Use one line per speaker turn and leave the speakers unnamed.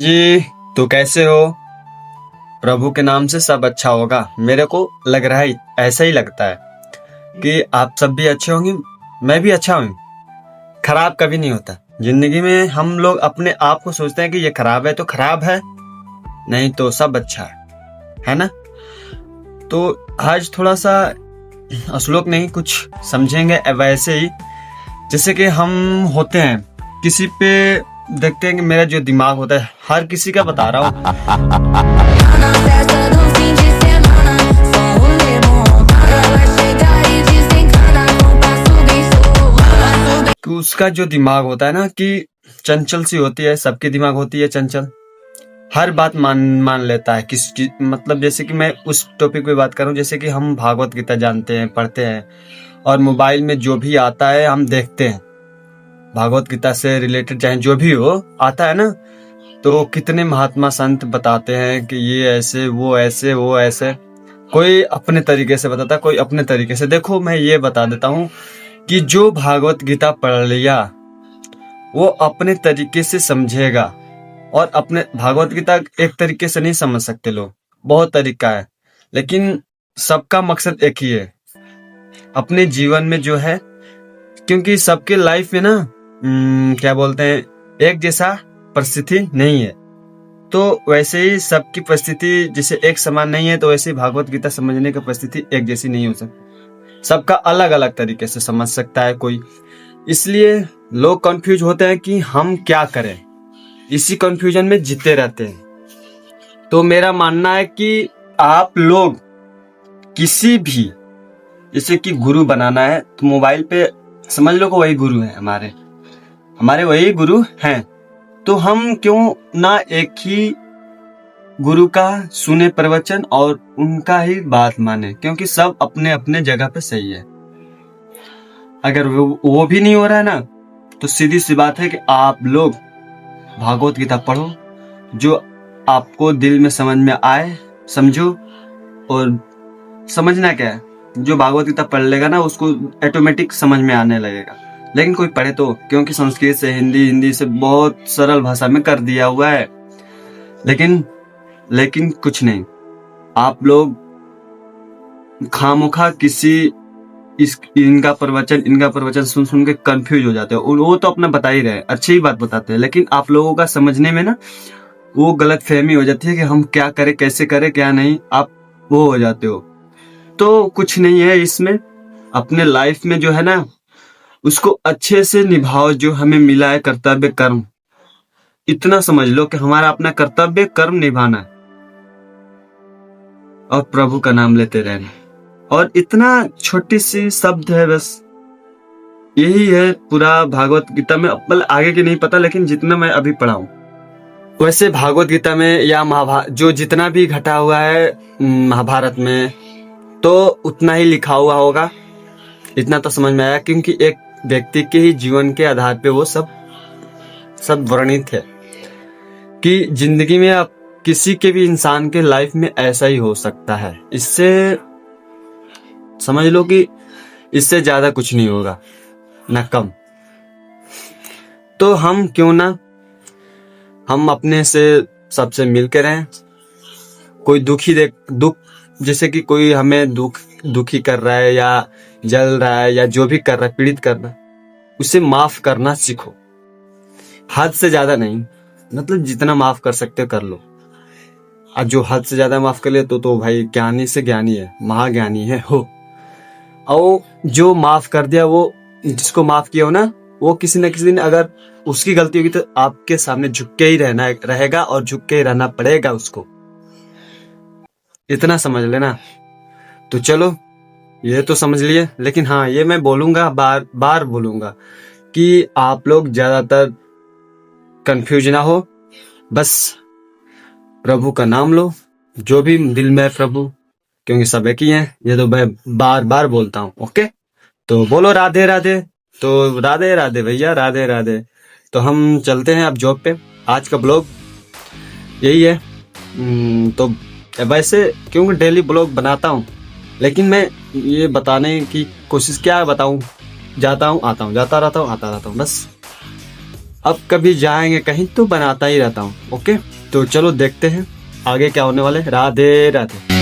जी, तो कैसे हो? प्रभु के नाम से सब अच्छा होगा। मेरे को लग रहा है, ऐसा ही लगता है कि आप सब भी अच्छे होंगे, मैं भी अच्छा हूँ। खराब कभी नहीं होता। जिंदगी में हम लोग अपने आप को सोचते हैं कि ये खराब है तो खराब है, नहीं तो सब अच्छा है ना? तो आज थोड़ा सा श्लोक नहीं कुछ समझेंगे वैसे ही, जैसे कि हम होते हैं किसी पे देखते हैं कि मेरा जो दिमाग होता है, हर किसी का बता रहा हूँ,
Na festa do fim de semana, só rolê bom. Ela chega e desencana com passo bem solto.
कि उसका जो दिमाग होता है ना कि चंचल सी होती है, सबकी दिमाग होती है चंचल। हर बात मान लेता है किसी, मतलब जैसे कि मैं उस टॉपिक पे बात करूं, जैसे कि हम भागवत गीता जानते हैं, पढ़ते हैं, और मोबाइल में जो भी आता है हम देखते हैं। भागवत गीता से रिलेटेड चाहे जो भी हो आता है ना, तो कितने महात्मा संत बताते हैं कि ये ऐसे वो ऐसे वो ऐसे। कोई अपने तरीके से बताता है, कोई अपने तरीके से। देखो मैं ये बता देता हूँ कि जो भागवत गीता पढ़ लिया वो अपने तरीके से समझेगा। और अपने भागवत गीता एक तरीके से नहीं समझ सकते लोग, बहुत तरीका है, लेकिन सबका मकसद एक ही है, अपने जीवन में जो है, क्योंकि सबके लाइफ में ना क्या बोलते हैं, एक जैसा परिस्थिति नहीं है। तो वैसे ही सबकी परिस्थिति जैसे एक समान नहीं है, तो वैसे ही भागवत गीता समझने की परिस्थिति एक जैसी नहीं हो सकती। सबका अलग अलग तरीके से समझ सकता है कोई। इसलिए लोग कंफ्यूज होते हैं कि हम क्या करें, इसी कंफ्यूजन में जीते रहते हैं। तो मेरा मानना है कि आप लोग किसी भी, जैसे कि गुरु बनाना है तो मोबाइल पे समझ लो कि वही गुरु है, हमारे वही गुरु हैं। तो हम क्यों ना एक ही गुरु का सुने प्रवचन और उनका ही बात माने, क्योंकि सब अपने अपने जगह पे सही है। अगर वो भी नहीं हो रहा है ना, तो सीधी सी बात है कि आप लोग भागवत गीता पढ़ो, जो आपको दिल में समझ में आए समझो। और समझना क्या है, जो भागवत गीता पढ़ लेगा ना उसको ऑटोमेटिक समझ में आने लगेगा। लेकिन कोई पढ़े तो, क्योंकि संस्कृत से हिंदी से बहुत सरल भाषा में कर दिया हुआ है। लेकिन कुछ नहीं, आप लोग खामोखा किसी इनका प्रवचन सुन के कंफ्यूज हो जाते हो। वो तो अपना बता ही रहे, अच्छी ही बात बताते हैं, लेकिन आप लोगों का समझने में ना वो गलत फहमी हो जाती है कि हम क्या करें, कैसे करें, क्या नहीं, आप वो हो जाते हो। तो कुछ नहीं है इसमें, अपने लाइफ में जो है ना उसको अच्छे से निभाओ। जो हमें मिला है कर्तव्य कर्म, इतना समझ लो कि हमारा अपना कर्तव्य कर्म निभाना है और प्रभु का नाम लेते रहना। और इतना छोटी सी शब्द है, बस यही है पूरा भागवत गीता में। आगे की नहीं पता, लेकिन जितना मैं अभी पढ़ा हूं, वैसे भागवत गीता में या महाभारत जो जितना भी घटा हुआ है महाभारत में, तो उतना ही लिखा हुआ होगा। इतना तो समझ में आया, क्योंकि एक व्यक्ति के ही जीवन के आधार पे वो सब वर्णित है कि जिंदगी में आप किसी के भी इंसान के लाइफ में ऐसा ही हो सकता है। इससे समझ लो कि इससे ज्यादा कुछ नहीं होगा ना कम। तो हम क्यों ना हम अपने से सबसे मिल के रहें। कोई दुख, जैसे कि कोई हमें दुखी कर रहा है या जल रहा है या जो भी कर रहा है, पीड़ित कर रहा है, उसे माफ करना सीखो। हद से ज्यादा नहीं, मतलब जितना माफ कर सकते हो कर लो। और जो हद से ज्यादा माफ कर ले तो भाई ज्ञानी से ज्ञानी है, महाज्ञानी है हो। और जो माफ कर दिया, वो जिसको माफ किया हो ना, वो किसी न किसी दिन अगर उसकी गलती होगी तो आपके सामने झुक के ही रहेगा और झुक के ही रहना पड़ेगा उसको। इतना समझ लेना। तो चलो ये तो समझ लिए, लेकिन हाँ ये मैं बोलूंगा, बार बार बोलूंगा कि आप लोग ज्यादातर कंफ्यूज ना हो। बस प्रभु का नाम लो, जो भी दिल में है प्रभु, क्योंकि सब एक ही हैं। ये तो मैं बार बार बोलता हूँ। ओके, तो बोलो राधे राधे। तो राधे राधे भैया, राधे राधे। तो हम चलते हैं अब जॉब पे। आज का ब्लॉग यही है। तो वैसे क्योंकि डेली ब्लॉग बनाता हूँ, लेकिन मैं ये बताने की कोशिश क्या बताऊँ, जाता हूँ आता हूँ, जाता रहता हूँ आता रहता हूँ, बस अब कभी जाएंगे कहीं तो बनाता ही रहता हूँ। ओके, तो चलो देखते हैं आगे क्या होने वाला है। राधे राधे।